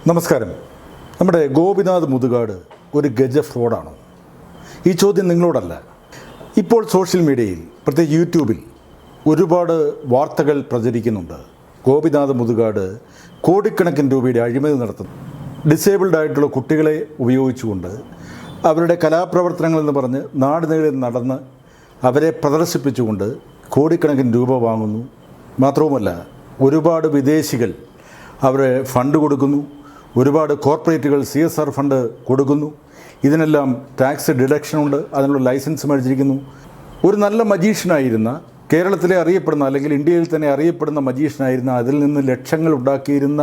നമസ്കാരം. നമ്മുടെ ഗോപിനാഥ് മുതുകാട് ഒരു ഗജ ഫ്രോഡാണോ? ഈ ചോദ്യം നിങ്ങളോടല്ല. ഇപ്പോൾ സോഷ്യൽ മീഡിയയിൽ, പ്രത്യേകിച്ച് യൂട്യൂബിൽ ഒരുപാട് വാർത്തകൾ പ്രചരിക്കുന്നുണ്ട്. ഗോപിനാഥ് മുതുകാട് കോടിക്കണക്കിന് രൂപയുടെ അഴിമതി നടത്തുന്നു. ഡിസേബിൾഡ് ആയിട്ടുള്ള കുട്ടികളെ ഉപയോഗിച്ചുകൊണ്ട് അവരുടെ കലാപ്രവർത്തനങ്ങളെന്ന് പറഞ്ഞ് നാട് നീളെ നടന്ന് അവരെ പ്രദർശിപ്പിച്ചുകൊണ്ട് കോടിക്കണക്കിന് രൂപ വാങ്ങുന്നു. മാത്രവുമല്ല, ഒരുപാട് വിദേശികൾ അവരെ ഫണ്ട് കൊടുക്കുന്നു. ഒരുപാട് കോർപ്പറേറ്റുകൾ CSR ഫണ്ട് കൊടുക്കുന്നു. ഇതിനെല്ലാം ടാക്സ് ഡിഡക്ഷനുണ്ട്. അതിനുള്ള ലൈസൻസ് മേടിച്ചിരിക്കുന്നു. ഒരു നല്ല മജീഷ്യനായിരുന്ന, കേരളത്തിലെ അറിയപ്പെടുന്ന അല്ലെങ്കിൽ ഇന്ത്യയിൽ തന്നെ അറിയപ്പെടുന്ന മജീഷ്യനായിരുന്ന, അതിൽ നിന്ന് ലക്ഷങ്ങൾ ഉണ്ടാക്കിയിരുന്ന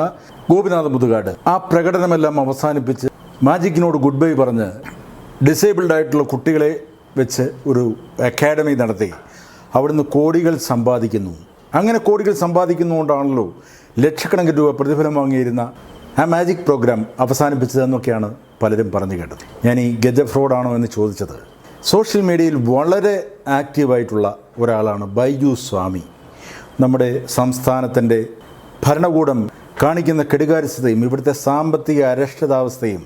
ഗോപിനാഥ് മുതുകാട് ആ പ്രകടനമെല്ലാം അവസാനിപ്പിച്ച് മാജിക്കിനോട് ഗുഡ് ബൈ പറഞ്ഞ് ഡിസേബിൾഡ് ആയിട്ടുള്ള കുട്ടികളെ വെച്ച് ഒരു അക്കാഡമി നടത്തി അവിടുന്ന് കോടികൾ സമ്പാദിക്കുന്നു. അങ്ങനെ കോടികൾ സമ്പാദിക്കുന്നതുകൊണ്ടാണല്ലോ ലക്ഷക്കണക്കിന് രൂപ പ്രതിഫലം വാങ്ങിയിരുന്ന ആ മാജിക് പ്രോഗ്രാം അവസാനിപ്പിച്ചതെന്നൊക്കെയാണ് പലരും പറഞ്ഞു കേട്ടത്. ഞാൻ ഈ ഗജ ഫ്രോഡാണോ എന്ന് ചോദിച്ചത്, സോഷ്യൽ മീഡിയയിൽ വളരെ ആക്റ്റീവായിട്ടുള്ള ഒരാളാണ് ബൈജു സ്വാമി. നമ്മുടെ സംസ്ഥാനത്തിൻ്റെ ഭരണകൂടം കാണിക്കുന്ന കെടുകാര്യസ്ഥതയും ഇവിടുത്തെ സാമ്പത്തിക അരക്ഷിതാവസ്ഥയും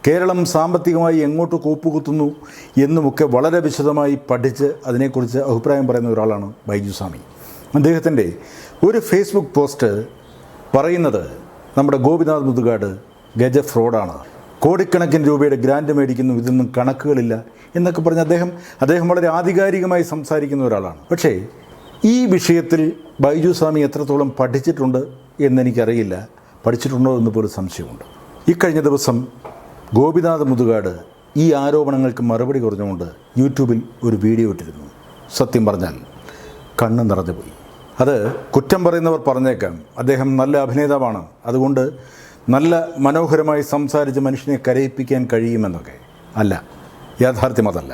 കേരളം സാമ്പത്തികമായി എങ്ങോട്ട് കൂപ്പുകുത്തുന്നു എന്നുമൊക്കെ വളരെ വിശദമായി പഠിച്ച് അതിനെക്കുറിച്ച് അഭിപ്രായം പറയുന്ന ഒരാളാണ് ബൈജു സ്വാമി. അദ്ദേഹത്തിൻ്റെ ഒരു ഫേസ്ബുക്ക് പോസ്റ്റ് പറയുന്നത് നമ്മുടെ ഗോപിനാഥ് മുതുകാട് ഗജ ഫ്രോഡാണ്, കോടിക്കണക്കിന് രൂപയുടെ ഗ്രാൻഡ് മേടിക്കുന്നു, ഇതൊന്നും കണക്കുകളില്ല എന്നൊക്കെ പറഞ്ഞ് അദ്ദേഹം വളരെ ആധികാരികമായി സംസാരിക്കുന്ന ഒരാളാണ്. പക്ഷേ ഈ വിഷയത്തിൽ ബൈജു സ്വാമി എത്രത്തോളം പഠിച്ചിട്ടുണ്ട് എന്നെനിക്കറിയില്ല. പഠിച്ചിട്ടുണ്ടോ എന്ന് പോലും സംശയമുണ്ട്. ഇക്കഴിഞ്ഞ ദിവസം ഗോപിനാഥ് മുതുകാട് ഈ ആരോപണങ്ങൾക്ക് മറുപടി കുറഞ്ഞുകൊണ്ട് യൂട്യൂബിൽ ഒരു വീഡിയോ ഇട്ടിരുന്നു. സത്യം പറഞ്ഞാൽ കണ്ണ് നിറഞ്ഞുപോയി. അത് കുറ്റം പറയുന്നവർ പറഞ്ഞേക്കാം, അദ്ദേഹം നല്ല അഭിനേതാവാണ്, അതുകൊണ്ട് നല്ല മനോഹരമായി സംസാരിച്ച് മനുഷ്യനെ കരയിപ്പിക്കാൻ കഴിയുമെന്നൊക്കെ. അല്ല, യാഥാർത്ഥ്യം അതല്ല.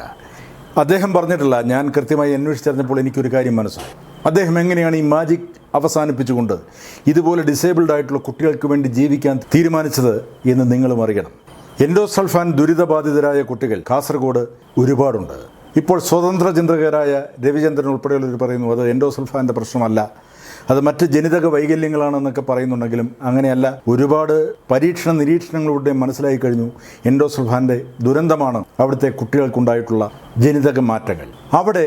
അദ്ദേഹം പറഞ്ഞിട്ടില്ല. ഞാൻ കൃത്യമായി അന്വേഷിച്ചറിഞ്ഞപ്പോൾ എനിക്കൊരു കാര്യം മനസ്സിലായി. അദ്ദേഹം എങ്ങനെയാണ് ഈ മാജിക് അവസാനിപ്പിച്ചുകൊണ്ട് ഇതുപോലെ ഡിസേബിൾഡ് ആയിട്ടുള്ള കുട്ടികൾക്ക് വേണ്ടി ജീവിക്കാൻ തീരുമാനിച്ചത് എന്ന് നിങ്ങളും അറിയണം. എൻഡോസൾഫാൻ ദുരിതബാധിതരായ കുട്ടികൾ കാസർഗോഡ് ഒരുപാടുണ്ട്. ഇപ്പോൾ സ്വതന്ത്ര ചിന്തകരായ രവിചന്ദ്രൻ ഉൾപ്പെടെയുള്ളവർ പറയുന്നു അത് എൻഡോസൾഫാൻ്റെ പ്രശ്നമല്ല, അത് മറ്റ് ജനിതക വൈകല്യങ്ങളാണെന്നൊക്കെ പറയുന്നുണ്ടെങ്കിലും അങ്ങനെയല്ല. ഒരുപാട് പരീക്ഷണ നിരീക്ഷണങ്ങളിലൂടെ മനസ്സിലായി കഴിഞ്ഞു എൻഡോസൾഫാൻ്റെ ദുരന്തമാണ് അവിടുത്തെ കുട്ടികൾക്കുണ്ടായിട്ടുള്ള ജനിതക മാറ്റങ്ങൾ. അവിടെ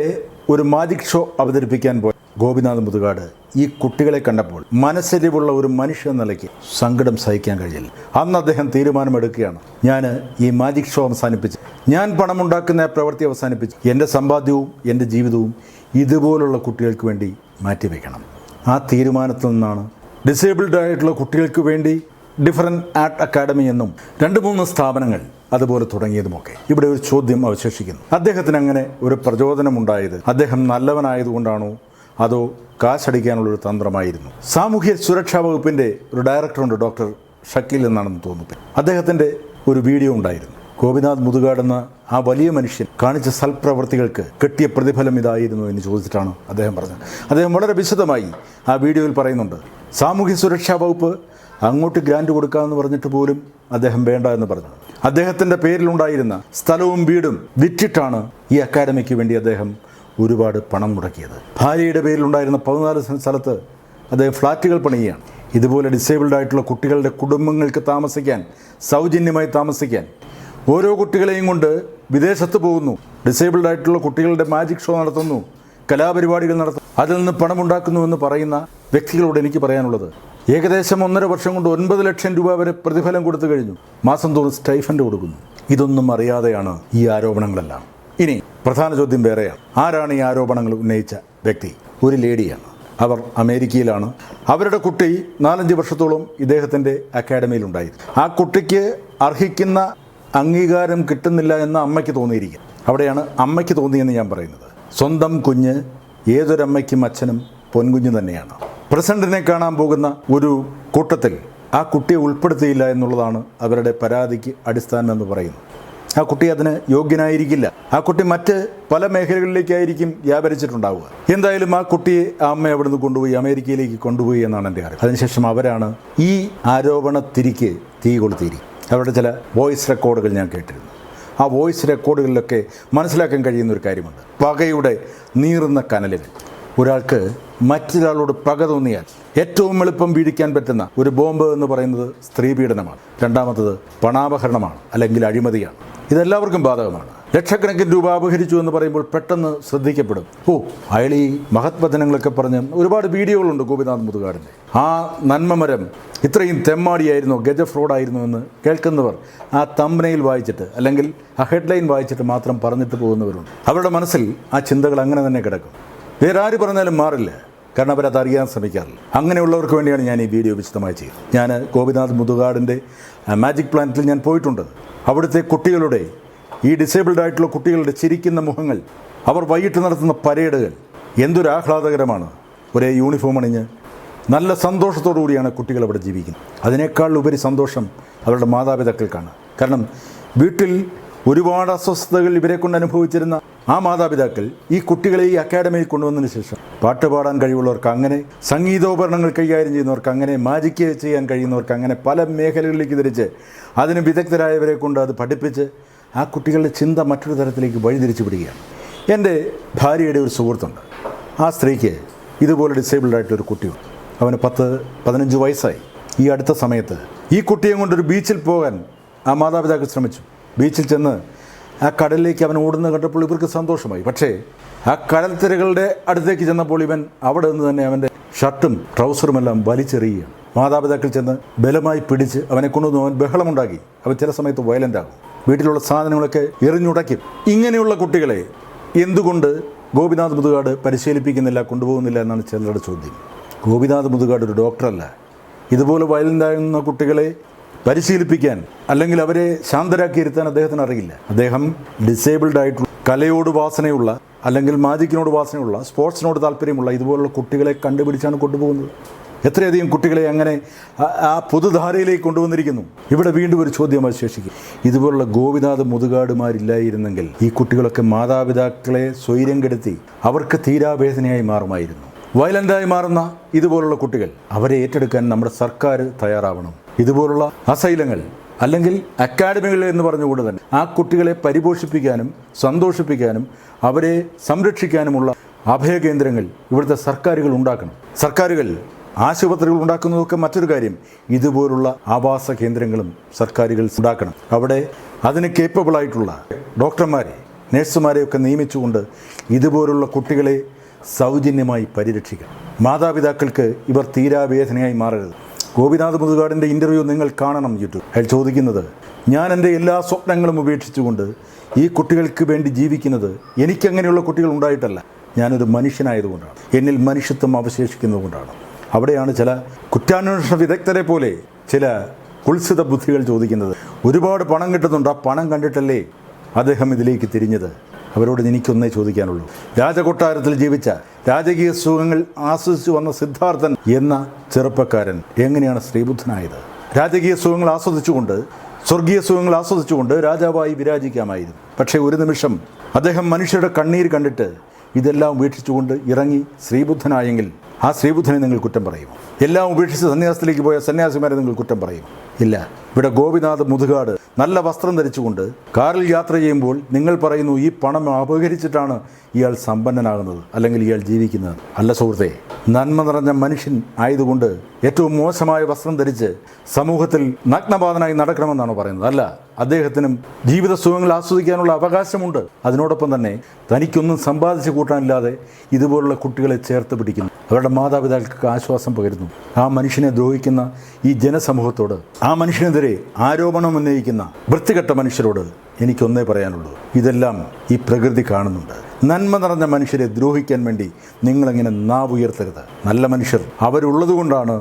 ഒരു മാജിക് ഷോ അവതരിപ്പിക്കാൻ പോയ ഗോപിനാഥ് മുതുകാട് ഈ കുട്ടികളെ കണ്ടപ്പോൾ മനസ്സരിവുള്ള ഒരു മനുഷ്യ നിലയ്ക്ക് സങ്കടം സഹിക്കാൻ കഴിയില്ല. അന്ന് അദ്ദേഹം തീരുമാനമെടുക്കുകയാണ്, ഞാൻ ഈ മാജിക് ഷോ അവസാനിപ്പിച്ച്, ഞാൻ പണമുണ്ടാക്കുന്ന പ്രവൃത്തി അവസാനിപ്പിച്ച് എൻ്റെ സമ്പാദ്യവും എൻ്റെ ജീവിതവും ഇതുപോലുള്ള കുട്ടികൾക്ക് വേണ്ടി മാറ്റിവെക്കണം. ആ തീരുമാനത്തിൽ നിന്നാണ് ഡിസേബിൾഡ് ആയിട്ടുള്ള കുട്ടികൾക്ക് വേണ്ടി ഡിഫറൻറ്റ് ആർട്ട് അക്കാഡമി എന്നും 2-3 സ്ഥാപനങ്ങൾ അതുപോലെ തുടങ്ങിയതുമൊക്കെ. ഇവിടെ ഒരു ചോദ്യം അവശേഷിക്കുന്നു. അദ്ദേഹത്തിന് അങ്ങനെ ഒരു പ്രചോദനമുണ്ടായത് അദ്ദേഹം നല്ലവനായതുകൊണ്ടാണോ അതോ കാശടിക്കാനുള്ളൊരു തന്ത്രമായിരുന്നു? സാമൂഹ്യ സുരക്ഷാ വകുപ്പിൻ്റെ ഒരു ഡയറക്ടറുണ്ട്, ഡോക്ടർ ഷക്കീൽ എന്നാണെന്ന് തോന്നുന്നു. അദ്ദേഹത്തിൻ്റെ ഒരു വീഡിയോ ഉണ്ടായിരുന്നു. ഗോപിനാഥ് മുതുകാട് എന്ന ആ വലിയ മനുഷ്യൻ കാണിച്ച സൽപ്രവർത്തികൾക്ക് കിട്ടിയ പ്രതിഫലം ഇതായിരുന്നു എന്ന് ചോദിച്ചിട്ടാണ് അദ്ദേഹം പറഞ്ഞത്. അദ്ദേഹം വളരെ വിശദമായി ആ വീഡിയോയിൽ പറയുന്നുണ്ട്. സാമൂഹ്യ സുരക്ഷാ വകുപ്പ് അങ്ങോട്ട് ഗ്രാൻഡ് കൊടുക്കാമെന്ന് പറഞ്ഞിട്ട് പോലും അദ്ദേഹം വേണ്ട എന്ന് പറഞ്ഞു. അദ്ദേഹത്തിൻ്റെ പേരിലുണ്ടായിരുന്ന സ്ഥലവും വീടും വിറ്റിട്ടാണ് ഈ അക്കാഡമിക്ക് വേണ്ടി അദ്ദേഹം ഒരുപാട് പണം മുടക്കിയത്. ഭാര്യയുടെ പേരിലുണ്ടായിരുന്ന 14 സെൻറ്റ് സ്ഥലത്ത് അദ്ദേഹം ഫ്ലാറ്റുകൾ പണിയുകയാണ്. ഇതുപോലെ ഡിസേബിൾഡ് ആയിട്ടുള്ള കുട്ടികളുടെ കുടുംബങ്ങൾക്ക് താമസിക്കാൻ, സൗജന്യമായി താമസിക്കാൻ ഓരോ കുട്ടികളെയും കൊണ്ട് വിദേശത്ത് പോകുന്നു. ഡിസേബിൾഡ് ആയിട്ടുള്ള കുട്ടികളുടെ മാജിക് ഷോ നടത്തുന്നു, കലാപരിപാടികൾ നടത്തുന്നു, അതിൽ നിന്ന് പണമുണ്ടാക്കുന്നുവെന്ന് പറയുന്ന വ്യക്തികളോട് എനിക്ക് പറയാനുള്ളത്, ഏകദേശം 1.5 വർഷം കൊണ്ട് 9 ലക്ഷം രൂപ വരെ പ്രതിഫലം കൊടുത്തു കഴിഞ്ഞു. മാസം തോറും സ്റ്റൈഫൻഡ് കൊടുക്കുന്നു. ഇതൊന്നും അറിയാതെയാണ് ഈ ആരോപണങ്ങളെല്ലാം. ഇനി പ്രധാന ചോദ്യം വേറെയാണ്. ആരാണ് ഈ ആരോപണങ്ങൾ ഉന്നയിച്ച വ്യക്തി? ഒരു ലേഡിയാണ്. അവർ അമേരിക്കയിലാണ്. അവരുടെ കുട്ടി 4-5 വർഷത്തോളം ഇദ്ദേഹത്തിൻ്റെ അക്കാഡമിയിലുണ്ടായിരുന്നു. ആ കുട്ടിക്ക് അർഹിക്കുന്ന അംഗീകാരം കിട്ടുന്നില്ല എന്ന് അമ്മയ്ക്ക് തോന്നിയിരിക്കും. അവിടെയാണ് അമ്മയ്ക്ക് തോന്നിയെന്ന് ഞാൻ പറയുന്നത്. സ്വന്തം കുഞ്ഞ് ഏതൊരമ്മയ്ക്കും അച്ഛനും പൊൻകുഞ്ഞ് തന്നെയാണ്. പ്രസിഡന്റിനെ കാണാൻ പോകുന്ന ഒരു കൂട്ടത്തിൽ ആ കുട്ടിയെ ഉൾപ്പെടുത്തിയില്ല എന്നുള്ളതാണ് അവരുടെ പരാതിക്ക് അടിസ്ഥാനം എന്ന് പറയുന്നത്. ആ കുട്ടി അതിന് യോഗ്യനായിരിക്കില്ല. ആ കുട്ടി മറ്റ് പല മേഖലകളിലേക്കായിരിക്കും വ്യാപരിച്ചിട്ടുണ്ടാവുക. എന്തായാലും ആ കുട്ടിയെ ആ അമ്മ അവിടുന്ന് കൊണ്ടുപോയി അമേരിക്കയിലേക്ക് കൊണ്ടുപോയി എന്നാണ് എൻ്റെ അറിവ്. അതിനുശേഷം അവരാണ് ഈ ആരോപണത്തിരിക്ക് തീ കൊളുത്തിയിരിക്കും. അവരുടെ ചില വോയിസ് റെക്കോർഡുകൾ ഞാൻ കേട്ടിരുന്നു. ആ വോയിസ് റെക്കോർഡുകളിലൊക്കെ മനസ്സിലാക്കാൻ കഴിയുന്ന ഒരു കാര്യമുണ്ട്. പകയുടെ നീറുന്ന കനലുകൾ. ഒരാൾക്ക് മറ്റൊരാളോട് പക തോന്നിയാൽ ഏറ്റവും എളുപ്പം വീഴിക്കാൻ പറ്റുന്ന ഒരു ബോംബ് എന്ന് പറയുന്നത് സ്ത്രീപീഡനമാണ്. രണ്ടാമത്തത് പണാപഹരണമാണ്, അല്ലെങ്കിൽ അഴിമതിയാണ്. ഇതെല്ലാവർക്കും ബാധകമാണ്. ലക്ഷക്കണക്കിന് രൂപ അപഹരിച്ചു എന്ന് പറയുമ്പോൾ പെട്ടെന്ന് ശ്രദ്ധിക്കപ്പെടും. അയാൾ ഈ മഹത് വചനങ്ങളൊക്കെ പറഞ്ഞ് ഒരുപാട് വീഡിയോകളുണ്ട് ഗോപിനാഥ് മുതുകാടിൻ്റെ. ആ നന്മമരം ഇത്രയും തെമ്മാടിയായിരുന്നോ, ഗജ ഫ്രോഡായിരുന്നു എന്ന് കേൾക്കുന്നവർ ആ തംബ്നെയിൽ വായിച്ചിട്ട് അല്ലെങ്കിൽ ആ ഹെഡ്ലൈൻ വായിച്ചിട്ട് മാത്രം പറഞ്ഞിട്ട് പോകുന്നവരുണ്ട്. അവരുടെ മനസ്സിൽ ആ ചിന്തകൾ അങ്ങനെ തന്നെ കിടക്കും. വേറെ ആര് പറഞ്ഞാലും മാറില്ല, കാരണം അവരത് അറിയാൻ ശ്രമിക്കാറില്ല. അങ്ങനെയുള്ളവർക്ക് വേണ്ടിയാണ് ഞാൻ ഈ വീഡിയോ വിശദമായി ചെയ്യുന്നത്. ഞാൻ ഗോപിനാഥ് മുതുകാടിൻ്റെ മാജിക് പ്ലാനറ്റിൽ ഞാൻ പോയിട്ടുണ്ട്. അവിടുത്തെ കുട്ടികളുടെ, ഈ ഡിസേബിൾഡ് ആയിട്ടുള്ള കുട്ടികളുടെ ചിരിക്കുന്ന മുഖങ്ങൾ, അവർ വൈകിട്ട് നടത്തുന്ന പരേഡുകൾ എന്തൊരു ആഹ്ലാദകരമാണ്. ഒരേ യൂണിഫോം അണിഞ്ഞ് നല്ല സന്തോഷത്തോടു കൂടിയാണ് കുട്ടികൾ അവിടെ ജീവിക്കുന്നത്. അതിനേക്കാൾ ഉപരി സന്തോഷം അവരുടെ മാതാപിതാക്കൾക്കാണ്. കാരണം വീട്ടിൽ ഒരുപാട് അസ്വസ്ഥതകൾ ഇവരെ കൊണ്ട് അനുഭവിച്ചിരുന്ന ആ മാതാപിതാക്കൾ ഈ കുട്ടികളെ ഈ അക്കാഡമിയിൽ കൊണ്ടുവന്നതിന് ശേഷം പാട്ട് പാടാൻ കഴിവുള്ളവർക്ക്, അങ്ങനെ സംഗീതോപകരണങ്ങൾ കൈകാര്യം ചെയ്യുന്നവർക്ക്, അങ്ങനെ മാജിക് ചെയ്യാൻ കഴിയുന്നവർക്ക്, അങ്ങനെ പല മേഖലകളിലേക്ക് തിരിച്ച് അതിന് വിദഗ്ധരായവരെ കൊണ്ട് അത് പഠിപ്പിച്ച് ആ കുട്ടികളുടെ ചിന്ത മറ്റൊരു തരത്തിലേക്ക് വഴിതിരിച്ചു വിടുകയാണ്. എൻ്റെ ഭാര്യയുടെ ഒരു സുഹൃത്തുണ്ട്. ആ സ്ത്രീക്ക് ഇതുപോലെ ഡിസേബിൾഡ് ആയിട്ടൊരു കുട്ടിയുണ്ട്. അവന് 10-15 വയസ്സായി. ഈ അടുത്ത സമയത്ത് ഈ കുട്ടിയെ കൊണ്ടൊരു ബീച്ചിൽ പോകാൻ ആ മാതാപിതാക്കൾ ശ്രമിച്ചു. ബീച്ചിൽ ചെന്ന് ആ കടലിലേക്ക് അവൻ ഓടുന്നത് കണ്ടപ്പോൾ ഇവർക്ക് സന്തോഷമായി. പക്ഷേ ആ കടൽത്തിരകളുടെ അടുത്തേക്ക് ചെന്നപ്പോൾ ഇവൻ അവിടെ നിന്ന് തന്നെ അവൻ്റെ ഷർട്ടും ട്രൗസറുമെല്ലാം വലിച്ചെറിയുകയാണ്. മാതാപിതാക്കൾ ചെന്ന് ബലമായി പിടിച്ച് അവനെ കൊണ്ടുവന്ന് അവൻ ബഹളമുണ്ടാക്കി. അവൻ ചില സമയത്ത് വയലൻ്റ് ആകും. വീട്ടിലുള്ള സാധനങ്ങളൊക്കെ എറിഞ്ഞുടയ്ക്കും. ഇങ്ങനെയുള്ള കുട്ടികളെ എന്തുകൊണ്ട് ഗോപിനാഥ് മുതുകാട് പരിശീലിപ്പിക്കുന്നില്ല, കൊണ്ടുപോകുന്നില്ല എന്നാണ് ചിലരുടെ ചോദ്യം. ഗോപിനാഥ് മുതുകാട് ഒരു ഡോക്ടറല്ല. ഇതുപോലെ വയലൻ്റാകുന്ന കുട്ടികളെ പരിശീലിപ്പിക്കാൻ അല്ലെങ്കിൽ അവരെ ശാന്തരാക്കി ഇരുത്താൻ അദ്ദേഹത്തിന് അറിയില്ല. അദ്ദേഹം ഡിസേബിൾഡ് ആയിട്ടുള്ള, കലയോട് വാസനയുള്ള, അല്ലെങ്കിൽ മാജിക്കിനോട് വാസനയുള്ള, സ്പോർട്സിനോട് താല്പര്യമുള്ള ഇതുപോലുള്ള കുട്ടികളെ കണ്ടുപിടിച്ചാണ് കൊണ്ടുപോകുന്നത്. എത്രയധികം കുട്ടികളെ അങ്ങനെ ആ പുതുധാരയിലേക്ക് കൊണ്ടുവന്നിരിക്കുന്നു. ഇവിടെ വീണ്ടും ഒരു ചോദ്യം അവശേഷിക്കും. ഇതുപോലുള്ള ഗോപിനാഥ് മുതുകാടുമാരില്ലായിരുന്നെങ്കിൽ ഈ കുട്ടികളൊക്കെ മാതാപിതാക്കളെ സ്വൈര്യം കെടുത്തി അവർക്ക് തീരാവേദനയായി മാറുമായിരുന്നു. വയലൻ്റായി മാറുന്ന ഇതുപോലുള്ള കുട്ടികൾ, അവരെ ഏറ്റെടുക്കാൻ നമ്മുടെ സർക്കാർ തയ്യാറാവണം. ഇതുപോലുള്ള അസൈലങ്ങൾ അല്ലെങ്കിൽ അക്കാഡമികൾ എന്ന് പറഞ്ഞുകൊണ്ട് തന്നെ ആ കുട്ടികളെ പരിപോഷിപ്പിക്കാനും സന്തോഷിപ്പിക്കാനും അവരെ സംരക്ഷിക്കാനുമുള്ള അഭയകേന്ദ്രങ്ങൾ ഇവിടുത്തെ സർക്കാരുകൾ ഉണ്ടാക്കണം. സർക്കാരുകൾ ആശുപത്രികൾ ഉണ്ടാക്കുന്നതൊക്കെ മറ്റൊരു കാര്യം. ഇതുപോലുള്ള ആവാസ കേന്ദ്രങ്ങളും സർക്കാരുകൾ ഉണ്ടാക്കണം. അവിടെ അതിന് കേപ്പബിളായിട്ടുള്ള ഡോക്ടർമാരെ, നഴ്സുമാരെയൊക്കെ നിയമിച്ചുകൊണ്ട് ഇതുപോലുള്ള കുട്ടികളെ സൗജന്യമായി പരിരക്ഷിക്കണം. മാതാപിതാക്കൾക്ക് ഇവർ തീരാവേദനയായി മാറരുത്. ഗോപിനാഥ് മുതുകാടിൻ്റെ ഇൻ്റർവ്യൂ നിങ്ങൾ കാണണം യൂട്യൂബ്. അയാൾ ചോദിക്കുന്നത്, ഞാൻ എൻ്റെ എല്ലാ സ്വപ്നങ്ങളും ഉപേക്ഷിച്ചുകൊണ്ട് ഈ കുട്ടികൾക്ക് വേണ്ടി ജീവിക്കുന്നത് എനിക്കങ്ങനെയുള്ള കുട്ടികൾ ഉണ്ടായിട്ടല്ല, ഞാനൊരു മനുഷ്യനായതുകൊണ്ടാണ്, എന്നിൽ മനുഷ്യത്വം അവശേഷിക്കുന്നതുകൊണ്ടാണ്. അവിടെയാണ് ചില കുറ്റാന്വേഷണ വിദഗ്ധരെ പോലെ ചില കുത്സിത ബുദ്ധികൾ ചോദിക്കുന്നത്. ഒരുപാട് പണം കിട്ടുന്നുണ്ട്, ആ പണം കണ്ടിട്ടല്ലേ അദ്ദേഹം ഇതിലേക്ക് തിരിഞ്ഞത്? അവരോട് എനിക്കൊന്നേ ചോദിക്കാനുള്ളൂ. രാജകൊട്ടാരത്തിൽ ജീവിച്ച, രാജകീയ സുഖങ്ങൾ ആസ്വദിച്ചു വന്ന സിദ്ധാർത്ഥൻ എന്ന ചെറുപ്പക്കാരൻ എങ്ങനെയാണ് ശ്രീബുദ്ധനായത്? രാജകീയ സുഖങ്ങൾ ആസ്വദിച്ചുകൊണ്ട്, സ്വർഗീയ സുഖങ്ങൾ ആസ്വദിച്ചുകൊണ്ട് രാജാവായി വിരാജിക്കാമായിരുന്നു. പക്ഷേ ഒരു നിമിഷം അദ്ദേഹം മനുഷ്യരുടെ കണ്ണീര് കണ്ടിട്ട് ഇതെല്ലാം ഉപേക്ഷിച്ചുകൊണ്ട് ഇറങ്ങി ശ്രീബുദ്ധനായെങ്കിൽ ആ ശ്രീബുദ്ധനെ നിങ്ങൾ കുറ്റം പറയും. എല്ലാം ഉപേക്ഷിച്ച് സന്യാസത്തിലേക്ക് പോയ സന്യാസിമാരെ നിങ്ങൾ കുറ്റം പറയും. ഇല്ല. ഇവിടെ ഗോപിനാഥ് മുതുകാട് നല്ല വസ്ത്രം ധരിച്ചുകൊണ്ട് കാറിൽ യാത്ര ചെയ്യുമ്പോൾ നിങ്ങൾ പറയുന്നു ഈ പണം അപഹരിച്ചിട്ടാണ് ഇയാൾ സമ്പന്നനാകുന്നത് അല്ലെങ്കിൽ ഇയാൾ ജീവിക്കുന്നത്. അല്ല സുഹൃത്തെ, നന്മ നിറഞ്ഞ മനുഷ്യൻ ആയതുകൊണ്ട് ഏറ്റവും മോശമായ വസ്ത്രം ധരിച്ച് സമൂഹത്തിൽ നഗ്നപാതനായി നടക്കണമെന്നാണോ പറയുന്നത്? അല്ല. അദ്ദേഹത്തിനും ജീവിത സുഖങ്ങൾ ആസ്വദിക്കാനുള്ള അവകാശമുണ്ട്. അതിനോടൊപ്പം തന്നെ തനിക്കൊന്നും സമ്പാദിച്ചു കൂട്ടാനില്ലാതെ ഇതുപോലുള്ള കുട്ടികളെ ചേർത്ത് പിടിക്കുന്നു, അവരുടെ മാതാപിതാക്കൾക്ക് ആശ്വാസം പകരുന്നു. ആ മനുഷ്യനെ ദ്രോഹിക്കുന്ന ഈ ജനസമൂഹത്തോട്, ആ മനുഷ്യനെതിരെ ആരോപണം ഉന്നയിക്കുന്ന വൃത്തികെട്ട മനുഷ്യരോട് എനിക്കൊന്നേ പറയാനുള്ളൂ, ഇതെല്ലാം ഈ പ്രകൃതി കാണുന്നുണ്ട്. നന്മ നിറഞ്ഞ മനുഷ്യരെ ദ്രോഹിക്കാൻ വേണ്ടി നിങ്ങളെങ്ങനെ നാവുയർത്തരുത്. നല്ല മനുഷ്യർ അവരുള്ളതുകൊണ്ടാണ്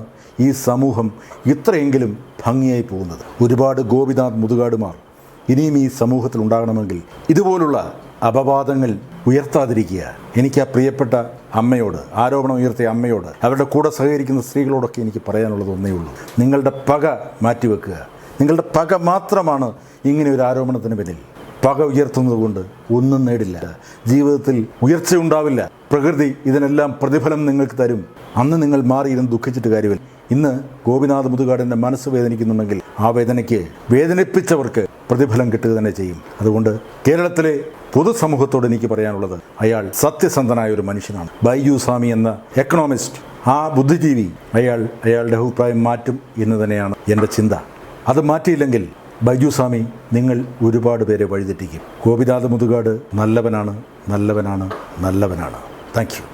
ഈ സമൂഹം ഇത്രയെങ്കിലും ഭംഗിയായി പോകുന്നത്. ഒരുപാട് ഗോപിനാഥ് മുതുകാടുമാർ ഇനിയും ഈ സമൂഹത്തിൽ ഉണ്ടാകണമെങ്കിൽ ഇതുപോലുള്ള അപവാദങ്ങൾ ഉയർത്താതിരിക്കുക. എനിക്ക് ആ പ്രിയപ്പെട്ട അമ്മയോട്, ആരോപണം ഉയർത്തിയ അമ്മയോട്, അവരുടെ കൂടെ സഹകരിക്കുന്ന സ്ത്രീകളോടൊക്കെ എനിക്ക് പറയാനുള്ളത് ഒന്നേ ഉള്ളൂ. നിങ്ങളുടെ പക മാറ്റിവെക്കുക. നിങ്ങളുടെ പക മാത്രമാണ് ഇങ്ങനെ ഒരു ആരോപണത്തിന് പിന്നിൽ. പക ഉയർത്തുന്നത് കൊണ്ട് ഒന്നും നേടില്ല. ജീവിതത്തിൽ ഉയർച്ചയുണ്ടാവില്ല. പ്രകൃതി ഇതിനെല്ലാം പ്രതിഫലം നിങ്ങൾക്ക് തരും. അന്ന് നിങ്ങൾ മാറിയിരുന്ന് ദുഃഖിച്ചിട്ട് കാര്യമില്ല. ഇന്ന് ഗോപിനാഥ് മുതുകാടിൻ്റെ മനസ്സ് വേദനിക്കുന്നുണ്ടെങ്കിൽ ആ വേദനയ്ക്ക് വേദനിപ്പിച്ചവർക്ക് പ്രതിഫലം കിട്ടുക തന്നെ ചെയ്യും. അതുകൊണ്ട് കേരളത്തിലെ പൊതുസമൂഹത്തോട് എനിക്ക് പറയാനുള്ളത്, അയാൾ സത്യസന്ധനായ ഒരു മനുഷ്യനാണ്. ബൈജു സ്വാമി എന്ന എക്കണോമിസ്റ്റ്, ആ ബുദ്ധിജീവി, അയാളുടെ അഭിപ്രായം മാറ്റും എന്ന് തന്നെയാണ് എൻ്റെ ചിന്ത. അത് മാറ്റിയില്ലെങ്കിൽ ബൈജു സ്വാമി നിങ്ങൾ ഒരുപാട് പേരെ വഴിതെറ്റിക്കും. ഗോപിനാഥ് മുതുകാട് നല്ലവനാണ്. Thank you.